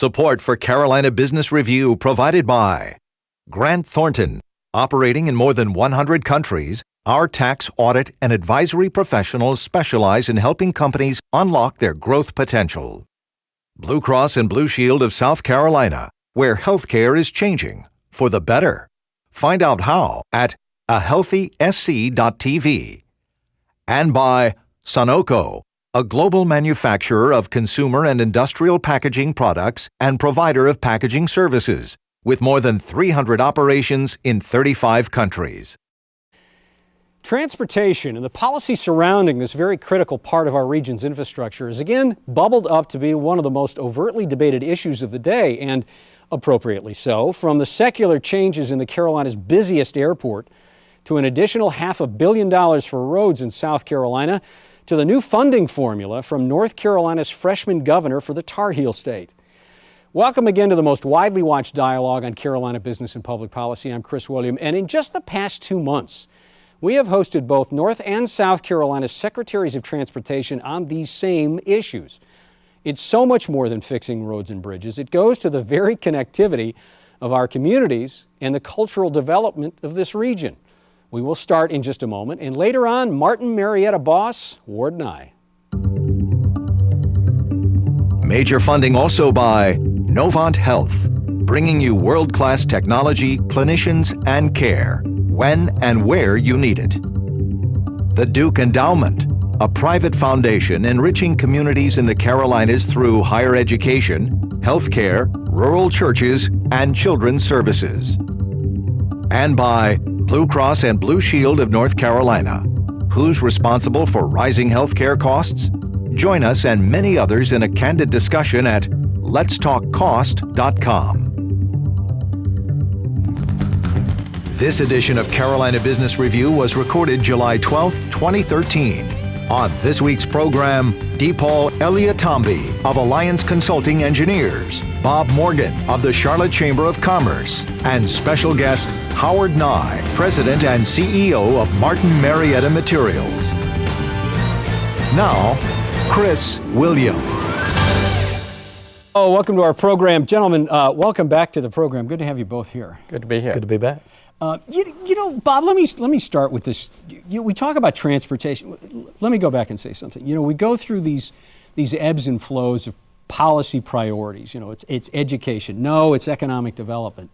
Support for Carolina Business Review provided by Grant Thornton. Operating in more than 100 countries, our tax, audit, and advisory professionals specialize in helping companies unlock their growth potential. Blue Cross and Blue Shield of South Carolina, where healthcare is changing for the better. Find out how at ahealthysc.tv. And by Sunoco, a global manufacturer of consumer and industrial packaging products and provider of packaging services, with more than 300 operations in 35 countries. Transportation and the policy surrounding this very critical part of our region's infrastructure has again bubbled up to be one of the most overtly debated issues of the day, and appropriately so. From the secular changes in the Carolinas' busiest airport to an additional $500 million for roads in South Carolina, to the new funding formula from North Carolina's freshman governor for the Tar Heel State. Welcome again to the most widely watched dialogue on Carolina business and public policy. I'm Chris William, and in just the past 2 months, we have hosted both North and South Carolina's Secretaries of Transportation on these same issues. It's so much more than fixing roads and bridges. It goes to the very connectivity of our communities and the cultural development of this region. We will start in just a moment, and later on, Martin Marietta boss, Ward Nye. Major funding also by Novant Health, bringing you world-class technology, clinicians, and care when and where you need it. The Duke Endowment, a private foundation enriching communities in the Carolinas through higher education, healthcare, rural churches, and children's services. And by Blue Cross and Blue Shield of North Carolina. Who's responsible for rising healthcare costs? Join us and many others in a candid discussion at letstalkcost.com. This edition of Carolina Business Review was recorded July 12, 2013. On this week's program, Deepal Eliatamby of Alliance Consulting Engineers, Bob Morgan of the Charlotte Chamber of Commerce, and special guest Howard Nye, President and CEO of Martin Marietta Materials. Now, Chris William. Oh, welcome to our program. Gentlemen, welcome back to the program. Good to have you both here. Good to be here. Good to be back. You know, Bob, let me start with this. We talk about transportation. Let me go back and say something. You know, we go through these ebbs and flows of policy priorities. You know, it's education. No, it's economic development.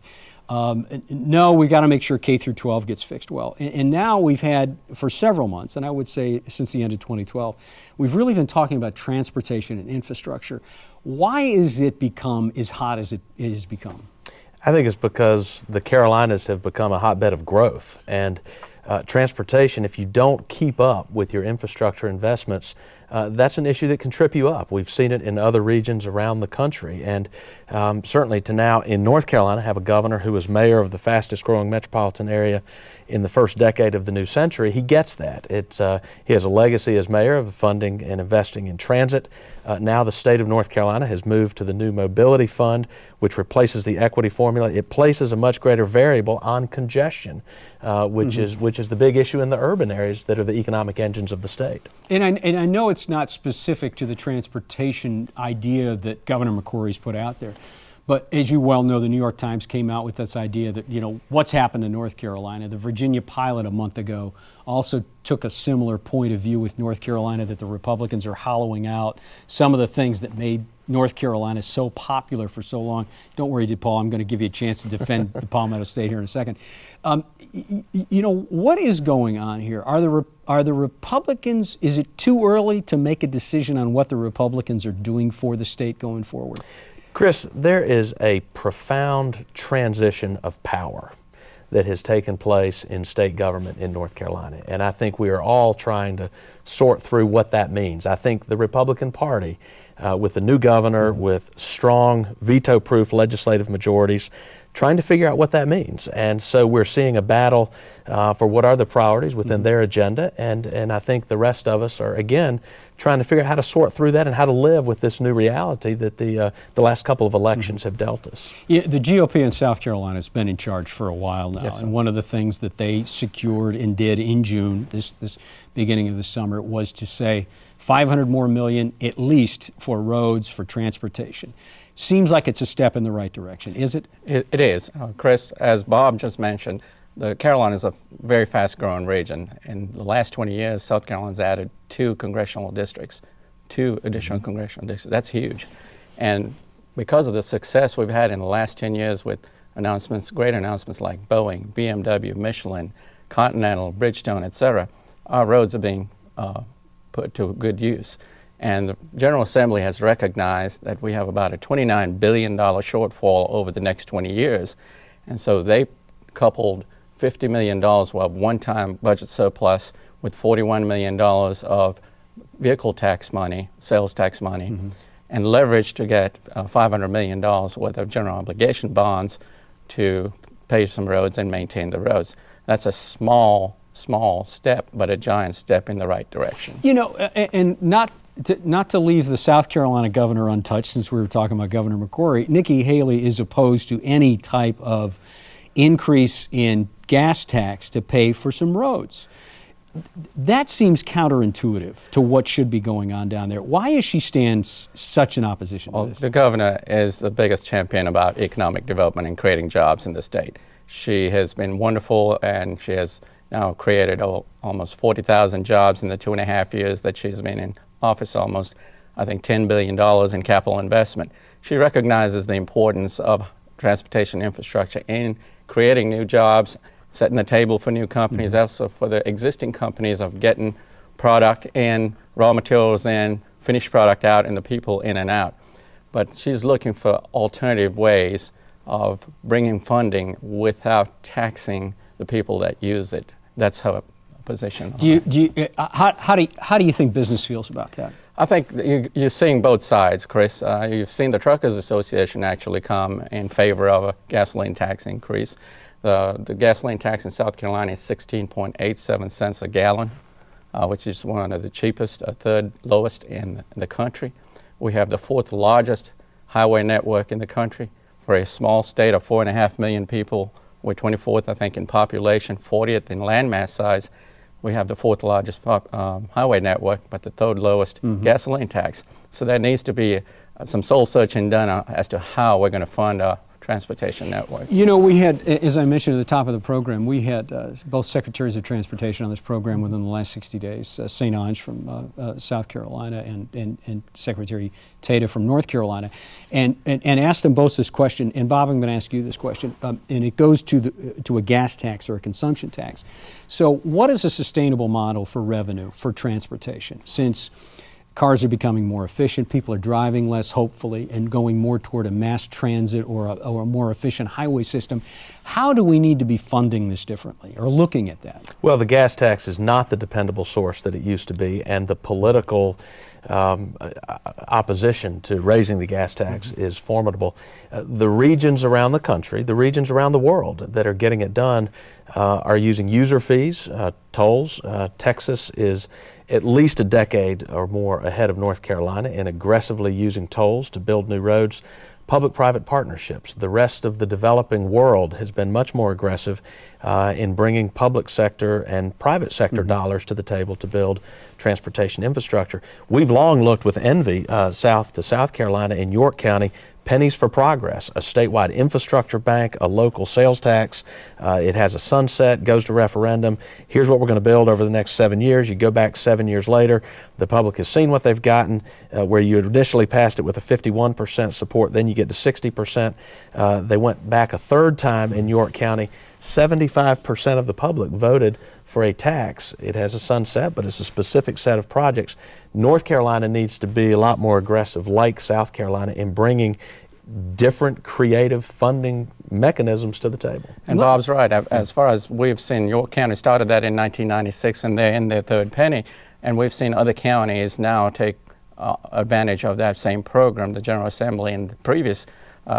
No, we got to make sure K through 12 gets fixed well. And now we've had, for several months, and I would say since the end of 2012, we've really been talking about transportation and infrastructure. Why is it become as hot as it has become? I think it's because the Carolinas have become a hotbed of growth, and transportation, if you don't keep up with your infrastructure investments, that's an issue that can trip you up. We've seen it in other regions around the country, and certainly to now in North Carolina have a governor who was mayor of the fastest growing metropolitan area in the first decade of the new century. He gets that. He has a legacy as mayor of funding and investing in transit. Now the state of North Carolina has moved to the new mobility fund, which replaces the equity formula. It places a much greater variable on congestion, which is the big issue in the urban areas that are the economic engines of the state. And I know it's not specific to the transportation idea that Governor McCrory's put out there, but as you well know, the New York Times came out with this idea that, you know, what's happened in North Carolina. The Virginia pilot a month ago also took a similar point of view with North Carolina, that the Republicans are hollowing out some of the things that made North Carolina so popular for so long. Don't worry, DePaul, I'm going to give you a chance to defend the Palmetto State here in a second. You know, what is going on here? Are the Republicans, is it too early to make a decision on what the Republicans are doing for the state going forward? Chris, there is a profound transition of power that has taken place in state government in North Carolina, and I think we are all trying to sort through what that means. I think the Republican Party, with the new governor, with strong veto-proof legislative majorities, trying to figure out what that means. And so we're seeing a battle for what are the priorities within their agenda, and I think the rest of us are, again, trying to figure out how to sort through that and how to live with this new reality that the last couple of elections have dealt us. Yeah, the GOP in South Carolina has been in charge for a while now, Yes, and one of the things that they secured and did in June, this beginning of the summer, was to say $500 more million at least for roads, for transportation. Seems like it's a step in the right direction. Is it? It is. Chris, as Bob just mentioned, the Carolinas is a very fast-growing region. In the last 20 years, South Carolina's added 2 congressional districts, 2 additional congressional districts. That's huge. And because of the success we've had in the last 10 years with announcements, great announcements like Boeing, BMW, Michelin, Continental, Bridgestone, et cetera, our roads are being put to good use. And the General Assembly has recognized that we have about a $29 billion shortfall over the next 20 years. And so they coupled $50 million of one-time budget surplus with $41 million of vehicle tax money, sales tax money, and leverage to get $500 million worth of general obligation bonds to pave some roads and maintain the roads. That's a small step, but a giant step in the right direction. You know, and not to leave the South Carolina governor untouched, since we were talking about Governor McCrory, Nikki Haley is opposed to any type of increase in gas tax to pay for some roads. That seems counterintuitive to what should be going on down there. Why is she stands such an opposition to this? The governor is the biggest champion about economic development and creating jobs in the state. She has been wonderful, and she has now created almost 40,000 jobs in the 2.5 years that she's been in office, almost, I think, $10 billion in capital investment. She recognizes the importance of transportation infrastructure in creating new jobs, setting the table for new companies, also for the existing companies of getting product in, raw materials in, finished product out, and the people in and out. But she's looking for alternative ways of bringing funding without taxing the people that use it. That's her position. How do you think business feels about that? I think you're seeing both sides, Chris. You've seen the Truckers Association actually come in favor of a gasoline tax increase. The gasoline tax in South Carolina is 16.87 cents a gallon, which is one of the cheapest, third lowest in the country. We have the 4th largest highway network in the country. For a small state of 4.5 million people, we're 24th, I think, in population, 40th in landmass size. We have the 4th largest highway network, but the 3rd lowest gasoline tax. So there needs to be some soul searching done as to how we're going to fund our transportation network. You know, we had, as I mentioned at the top of the program, we had both Secretaries of Transportation on this program within the last 60 days, St. Ange from South Carolina and Secretary Tata from North Carolina, and asked them both this question, and Bob, I'm going to ask you this question, and it goes to a gas tax or a consumption tax. So what is a sustainable model for revenue for transportation? Since cars are becoming more efficient, people are driving less, hopefully, and going more toward a mass transit or a more efficient highway system. How do we need to be funding this differently or looking at that? Well, the gas tax is not the dependable source that it used to be, and the political opposition to raising the gas tax is formidable. The regions around the country, the regions around the world that are getting it done are using user fees, tolls. Texas is at least a decade or more ahead of North Carolina in aggressively using tolls to build new roads. Public-private partnerships. The rest of the developing world has been much more aggressive in bringing public sector and private sector dollars to the table to build transportation infrastructure. We've long looked with envy south to South Carolina in York County, Pennies for Progress, a statewide infrastructure bank, a local sales tax. It has a sunset, goes to referendum. Here's what we're going to build over the next 7 years. You go back 7 years later, the public has seen what they've gotten, where you had initially passed it with a 51% support, then you get to 60%. They went back a third time in York County. 75% of the public voted for a tax. It has a sunset, but it's a specific set of projects. North Carolina needs to be a lot more aggressive, like South Carolina, in bringing different creative funding mechanisms to the table. And Bob's right. As far as we've seen, York County started that in 1996, and they're in their third penny. And we've seen other counties now take advantage of that same program. The General Assembly in the previous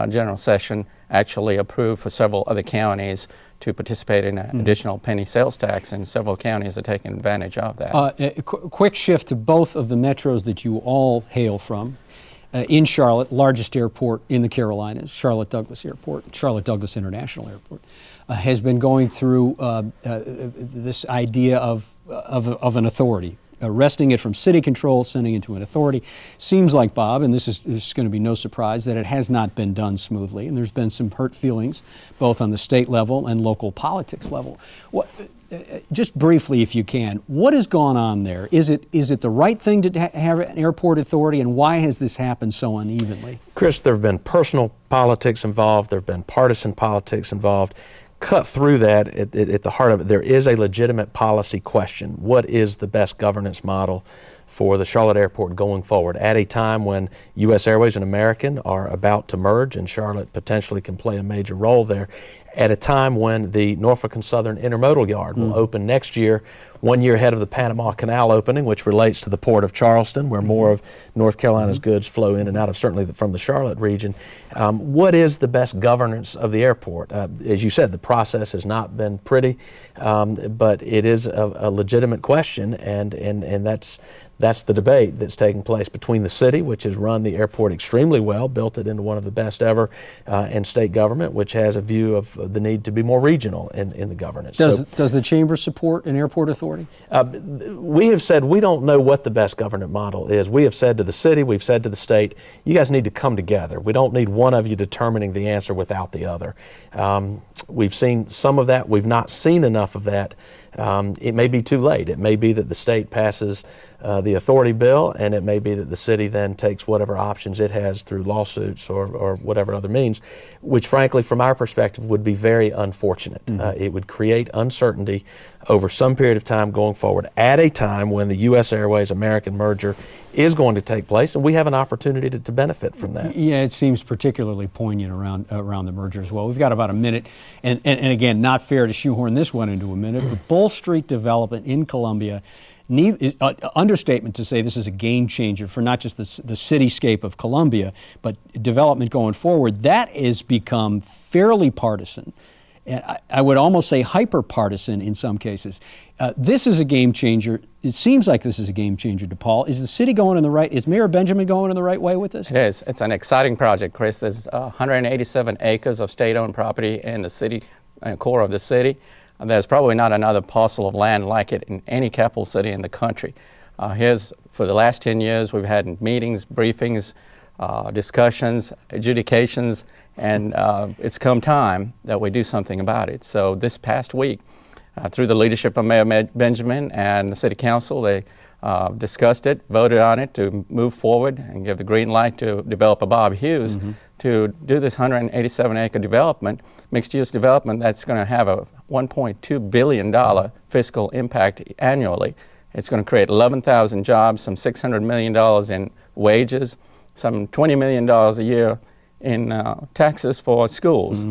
general session actually approved for several other counties to participate in an additional penny sales tax, and several counties are taking advantage of that. A quick shift to both of the metros that you all hail from. In Charlotte, largest airport in the Carolinas, Charlotte Douglas Airport, Charlotte Douglas International Airport, has been going through this idea of an authority, wresting it from city control, sending it to an authority. Seems like, Bob, and this is going to be no surprise, that it has not been done smoothly, and there's been some hurt feelings both on the state level and local politics level. Just briefly, if you can, what has gone on there? Is it the right thing to have an airport authority, and why has this happened so unevenly? Chris, there have been personal politics involved. There have been partisan politics involved. Cut through that, at the heart of it, there is a legitimate policy question. What is the best governance model for the Charlotte Airport going forward at a time when U.S. Airways and American are about to merge and Charlotte potentially can play a major role there, at a time when the Norfolk and Southern Intermodal Yard will open next year, 1 year ahead of the Panama Canal opening, which relates to the Port of Charleston, where more of North Carolina's goods flow in and out of, certainly from the Charlotte region. What is the best governance of the airport? As you said, the process has not been pretty, but it is a legitimate question, and that's the debate that's taking place between the city, which has run the airport extremely well, built it into one of the best ever, and state government, which has a view of the need to be more regional in the governance. Does the chamber support an airport authority? We have said we don't know what the best government model is. We have said to the city, we've said to the state, you guys need to come together. We don't need one of you determining the answer without the other. We've seen some of that. We've not seen enough of that. It may be too late. It may be that the state passes the authority bill, and it may be that the city then takes whatever options it has through lawsuits or whatever other means, which frankly from our perspective would be very unfortunate. It would create uncertainty over some period of time going forward at a time when the U.S. Airways American merger is going to take place, and we have an opportunity to benefit from that. Yeah, it seems particularly poignant around the merger as well. We've got about a minute, and again, not fair to shoehorn this one into a minute, but Bull Street development in Columbia, understatement to say this is a game changer for not just the cityscape of Columbia, but development going forward. That has become fairly partisan, and I would almost say hyper-partisan in some cases. This is a game changer. It seems like this is a game changer to Paul. Is the city going in the right, is Mayor Benjamin going in the right way with this? It is. It's an exciting project, Chris. There's 187 acres of state-owned property in the city, core of the city. There's probably not another parcel of land like it in any capital city in the country. For the last 10 years, we've had meetings, briefings, discussions, adjudications, and it's come time that we do something about it. So this past week, through the leadership of Mayor Benjamin and the City Council, they discussed it, voted on it to move forward and give the green light to developer Bob Hughes to do this 187-acre development, mixed-use development that's going to have a $1.2 billion fiscal impact annually. It's going to create 11,000 jobs, some $600 million in wages, some $20 million a year in taxes for schools.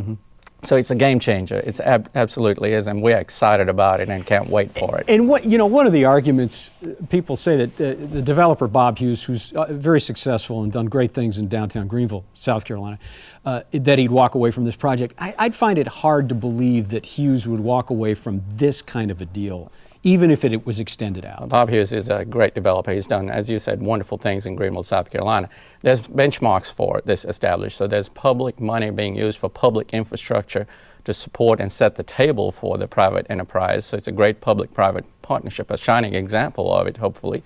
So it's a game changer. It absolutely is, and we're excited about it and can't wait for it. And one of the arguments, people say that the developer Bob Hughes, who's very successful and done great things in downtown Greenville, South Carolina, that he'd walk away from this project. I'd find it hard to believe that Hughes would walk away from this kind of a deal, even if it was extended out. Bob Hughes is a great developer. He's done, as you said, wonderful things in Greenville, South Carolina. There's benchmarks for this established. So there's public money being used for public infrastructure to support and set the table for the private enterprise. So it's a great public-private partnership, a shining example of it, hopefully,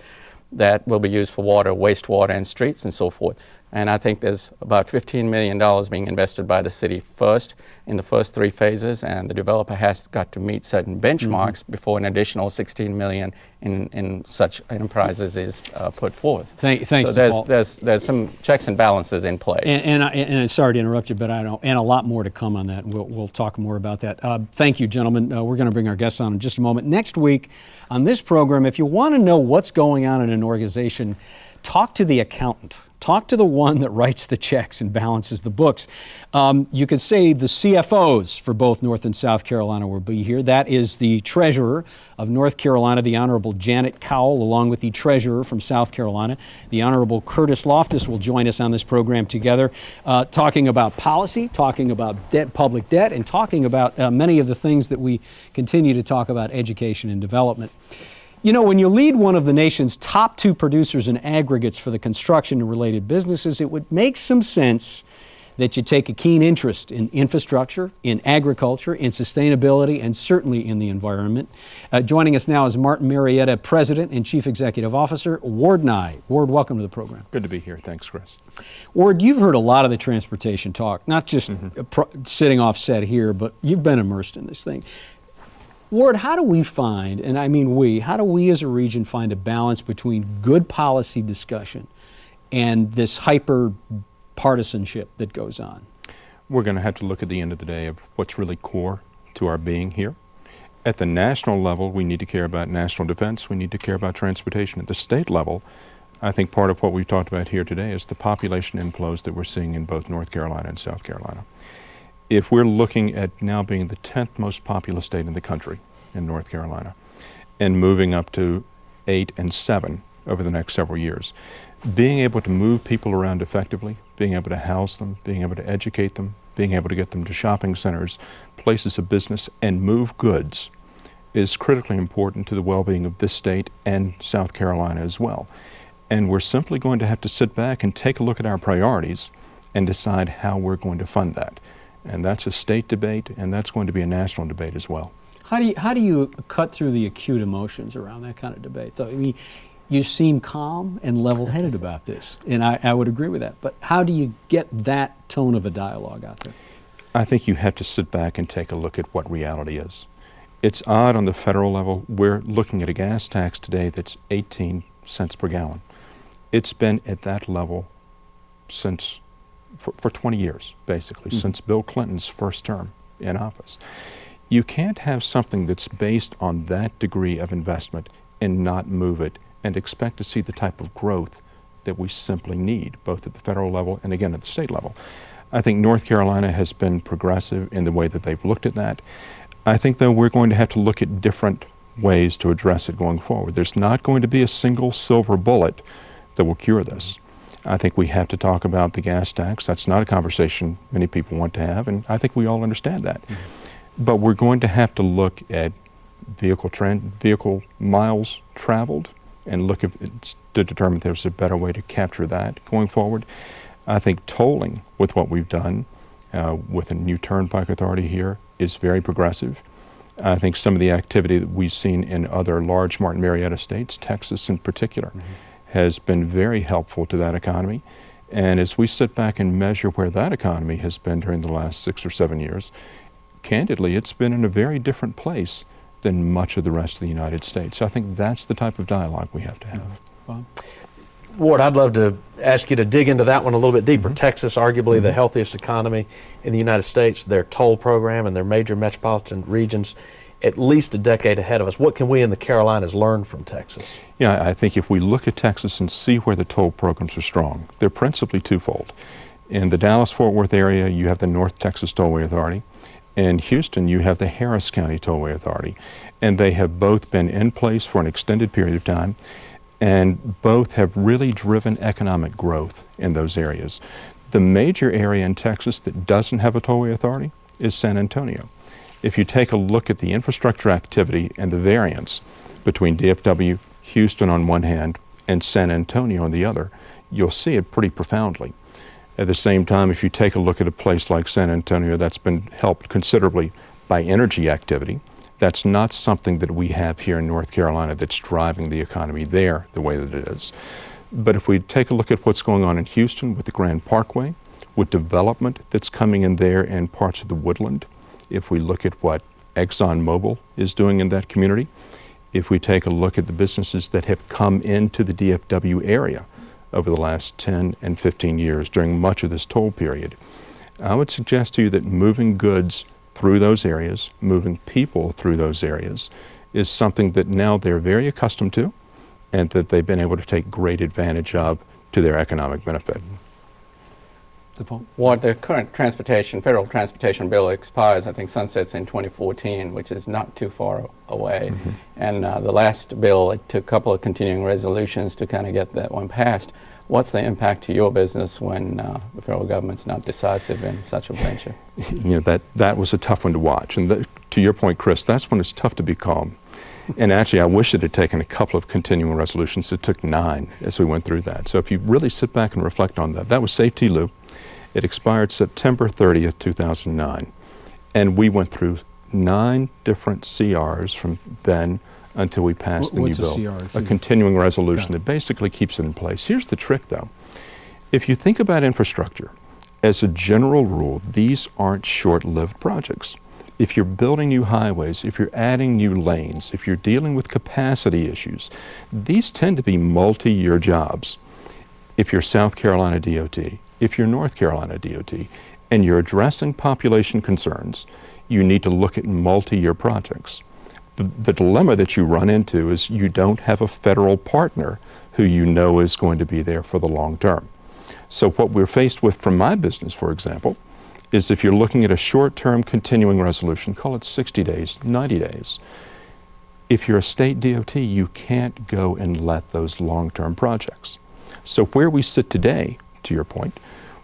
that will be used for water, wastewater, and streets and so forth. And I think there's about $15 million being invested by the city first in the first 3 phases, and the developer has got to meet certain benchmarks before an additional $16 million in such enterprises is put forth. Thanks, so Paul. there's some checks and balances in place. And sorry to interrupt you, but I know, and a lot more to come on that. We'll talk more about that. Thank you, gentlemen. We're going to bring our guests on in just a moment. Next week on this program, if you want to know what's going on in an organization, talk to the accountant. Talk to the one that writes the checks and balances the books. You could say the CFOs for both North and South Carolina will be here. That is the Treasurer of North Carolina, the Honorable Janet Cowell, along with the Treasurer from South Carolina, the Honorable Curtis Loftus, will join us on this program together, talking about policy, talking about public debt, and talking about many of the things that we continue to talk about, education and development. You know, when you lead one of the nation's top 2 producers in aggregates for the construction and related businesses, it would make some sense that you take a keen interest in infrastructure, in agriculture, in sustainability, and certainly in the environment. Joining us now is Martin Marietta President and Chief Executive Officer, Ward Nye. Ward, welcome to the program. Good to be here. Thanks, Chris. Ward, you've heard a lot of the transportation talk, not just sitting off set here, but you've been immersed in this thing. Ward, how do we find, and I mean how do we as a region find a balance between good policy discussion and this hyper partisanship that goes on? We're going to have to look at the end of the day of what's really core to our being here. At the national level, we need to care about national defense. We need to care about transportation. At the state level, I think part of what we've talked about here today is the population inflows that we're seeing in both North Carolina and South Carolina. If we're looking at now being the 10th most populous state in the country in North Carolina and moving up to 8 and 7 over the next several years, being able to move people around effectively, being able to house them, being able to educate them, being able to get them to shopping centers, places of business, and move goods is critically important to the well-being of this state and South Carolina as well. And we're simply going to have to sit back and take a look at our priorities and decide how we're going to fund that. And that's a state debate, and that's going to be a national debate as well. How do you cut through the acute emotions around that kind of debate? I mean, you seem calm and level-headed about this, and I would agree with that. But how do you get that tone of a dialogue out there? I think you have to sit back and take a look at what reality is. It's odd on the federal level. We're looking at a gas tax today that's 18 cents per gallon. It's been at that level since for 20 years, basically, since Bill Clinton's first term in office. You can't have something that's based on that degree of investment and not move it and expect to see the type of growth that we simply need, both at the federal level and again at the state level. I think North Carolina has been progressive in the way that they've looked at that. I think, though, we're going to have to look at different ways to address it going forward. There's not going to be a single silver bullet that will cure this. I think we have to talk about the gas tax. That's not a conversation many people want to have, and I think we all understand that. But we're going to have to look at vehicle miles traveled and look at to determine if there's a better way to capture that going forward. I think tolling, with what we've done with a new turnpike authority here, is very progressive. I think some of the activity that we've seen in other large Martin Marietta states, Texas in particular, has been very helpful to that economy. And as we sit back and measure where that economy has been during the last 6 or 7 years, candidly, it's been in a very different place than much of the rest of the United States. So I think that's the type of dialogue we have to have. Well, Ward, I'd love to ask you to dig into that one a little bit deeper. Texas, arguably the healthiest economy in the United States, their toll program and their major metropolitan regions, at least a decade ahead of us. What can we in the Carolinas learn from Texas? Yeah, I think if we look at Texas and see where the toll programs are strong, they're principally twofold. In the Dallas-Fort Worth area, you have the North Texas Tollway Authority. In Houston, you have the Harris County Tollway Authority. And they have both been in place for an extended period of time, and both have really driven economic growth in those areas. The major area in Texas that doesn't have a tollway authority is San Antonio. If you take a look at the infrastructure activity and the variance between DFW, Houston on one hand, and San Antonio on the other, you'll see it pretty profoundly. At the same time, if you take a look at a place like San Antonio, that's been helped considerably by energy activity. That's not something that we have here in North Carolina that's driving the economy there the way that it is. But if we take a look at what's going on in Houston with the Grand Parkway, with development that's coming in there in parts of the Woodland, if we look at what ExxonMobil is doing in that community, if we take a look at the businesses that have come into the DFW area over the last 10 and 15 years during much of this toll period, I would suggest to you that moving goods through those areas, moving people through those areas, is something that now they're very accustomed to and that they've been able to take great advantage of to their economic benefit. What the current federal transportation bill expires, I think sunsets in 2014, which is not too far away. And the last bill, it took a couple of continuing resolutions to kind of get that one passed. What's the impact to your business when the federal government's not decisive in such a venture? You know, that was a tough one to watch. And to your point, Chris, that's when it's tough to be calm. And actually, I wish it had taken a couple of continuing resolutions. It took 9 as we went through that. So if you really sit back and reflect on that, that was safety loop. It expired September 30th, 2009. And we went through 9 different CRs from then until we passed the new bill. What's a CR? A continuing resolution that basically keeps it in place. Here's the trick, though. If you think about infrastructure, as a general rule, these aren't short-lived projects. If you're building new highways, if you're adding new lanes, if you're dealing with capacity issues, these tend to be multi-year jobs. If you're South Carolina DOT, if you're North Carolina DOT, and you're addressing population concerns, you need to look at multi-year projects. The dilemma that you run into is you don't have a federal partner who you know is going to be there for the long term. So what we're faced with from my business, for example, is if you're looking at a short-term continuing resolution, call it 60 days, 90 days. If you're a state DOT, you can't go and let those long-term projects. So where we sit today, to your point,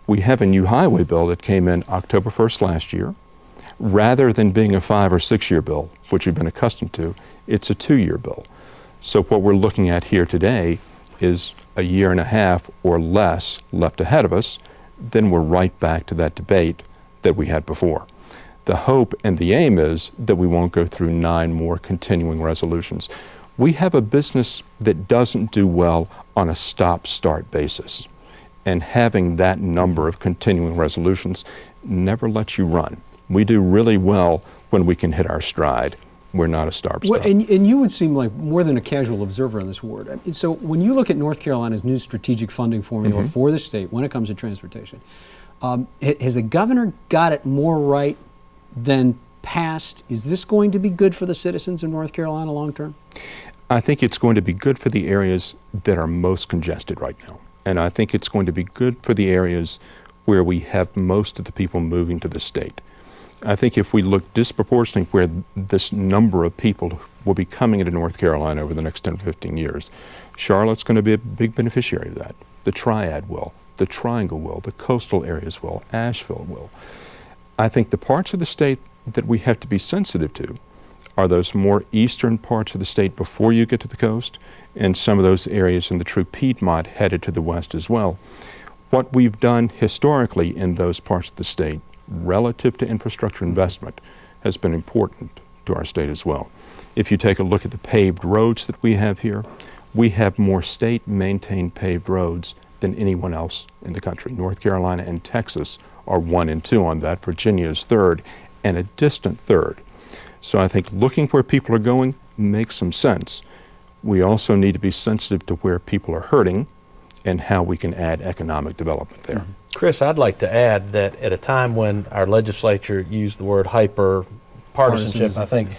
we have a new highway bill that came in October 1st last year. Rather than being a 5 or 6 year bill, which we've been accustomed to, it's a 2-year bill. So what we're looking at here today is a year and a half or less left ahead of us. Then we're right back to that debate that we had before. The hope and the aim is that we won't go through 9 more continuing resolutions. We have a business that doesn't do well on a stop-start basis. And having that number of continuing resolutions never lets you run. We do really well when we can hit our stride. We're not a stop-start. And you would seem like more than a casual observer on this ward. I mean, so when you look at North Carolina's new strategic funding formula for the state when it comes to transportation, has the governor got it more right than past? Is this going to be good for the citizens of North Carolina long term? I think it's going to be good for the areas that are most congested right now. And I think it's going to be good for the areas where we have most of the people moving to the state. I think if we look disproportionately where this number of people will be coming into North Carolina over the next 10 or 15 years, Charlotte's going to be a big beneficiary of that. The Triad will, the Triangle will, the coastal areas will, Asheville will. I think the parts of the state that we have to be sensitive to are those more eastern parts of the state before you get to the coast, and some of those areas in the true Piedmont headed to the west as well. What we've done historically in those parts of the state relative to infrastructure investment has been important to our state as well. If you take a look at the paved roads that we have here, we have more state-maintained paved roads than anyone else in the country. North Carolina and Texas are 1 and 2 on that. Virginia is 3rd, and a distant 3rd. So I think looking where people are going makes some sense. We also need to be sensitive to where people are hurting and how we can add economic development there. Chris, I'd like to add that at a time when our legislature used the word hyper-partisanship, I think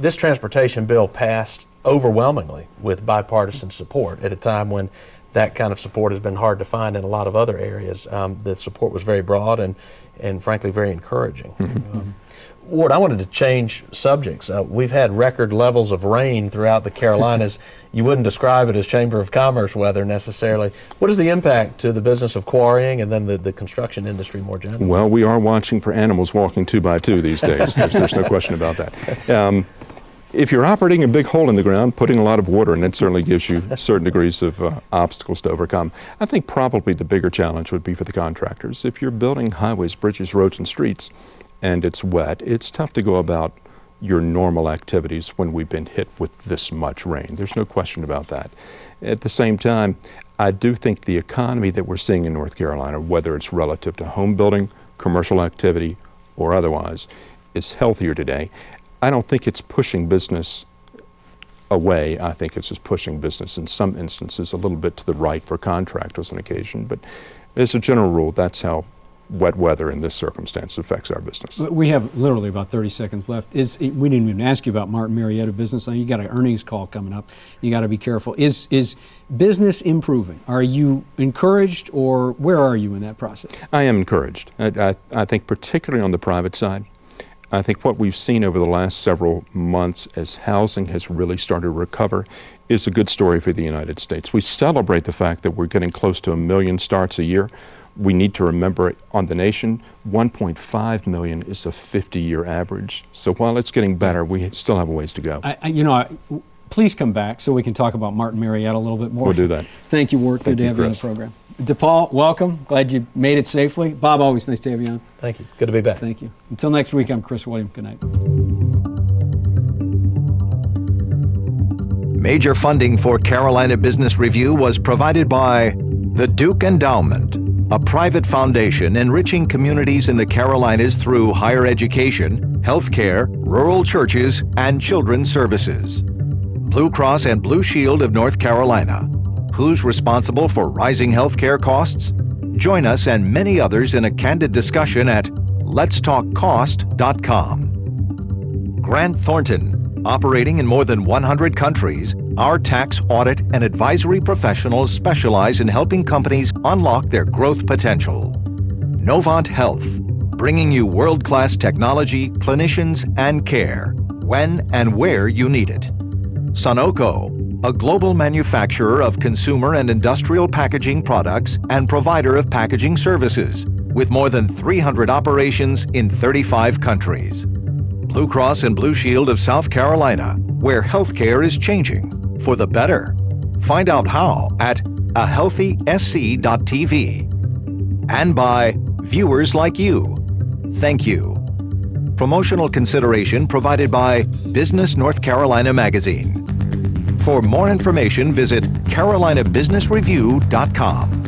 this transportation bill passed overwhelmingly with bipartisan support at a time when that kind of support has been hard to find in a lot of other areas. The support was very broad and frankly very encouraging. Ward, I wanted to change subjects. We've had record levels of rain throughout the Carolinas. You wouldn't describe it as Chamber of Commerce weather necessarily. What is the impact to the business of quarrying and then the construction industry more generally? Well, we are watching for animals walking 2 by 2 these days. There's no question about that. If you're operating a big hole in the ground, putting a lot of water in it certainly gives you certain degrees of obstacles to overcome. I think probably the bigger challenge would be for the contractors. If you're building highways, bridges, roads, and streets, and it's wet, it's tough to go about your normal activities when we've been hit with this much rain. There's no question about that. At the same time, I do think the economy that we're seeing in North Carolina, whether it's relative to home building, commercial activity, or otherwise, is healthier today. I don't think it's pushing business away. I think it's just pushing business in some instances a little bit to the right for contractors on occasion. But as a general rule, that's how wet weather in this circumstance affects our business. We have literally about 30 seconds left. We didn't even ask you about Martin Marietta business. Now you got an earnings call coming up. You got to be careful. Is business improving? Are you encouraged, or where are you in that process? I am encouraged. I think particularly on the private side. I think what we've seen over the last several months as housing has really started to recover is a good story for the United States. We celebrate the fact that we're getting close to 1 million starts a year. We need to remember on the nation, 1.5 million is a 50-year average. So while it's getting better, we still have a ways to go. Please come back so we can talk about Martin Marietta a little bit more. We'll do that. Thank you, Ward. Good to you, have you on the Chris. program. DePaul, welcome. Glad you made it safely. Bob, always nice to have you on. Thank you. Good to be back. Thank you. Until next week, I'm Chris William. Good night. Major funding for Carolina Business Review was provided by the Duke Endowment, a private foundation enriching communities in the Carolinas through higher education, healthcare, rural churches, and children's services. Blue Cross and Blue Shield of North Carolina. Who's responsible for rising healthcare costs? Join us and many others in a candid discussion at letstalkcost.com. Grant Thornton. Operating in more than 100 countries, our tax, audit, and advisory professionals specialize in helping companies unlock their growth potential. Novant Health, bringing you world-class technology, clinicians, and care, when and where you need it. Sunoco, a global manufacturer of consumer and industrial packaging products and provider of packaging services, with more than 300 operations in 35 countries. Blue Cross and Blue Shield of South Carolina, where healthcare is changing for the better. Find out how at ahealthysc.tv. And by viewers like you. Thank you. Promotional consideration provided by Business North Carolina Magazine. For more information, visit carolinabusinessreview.com.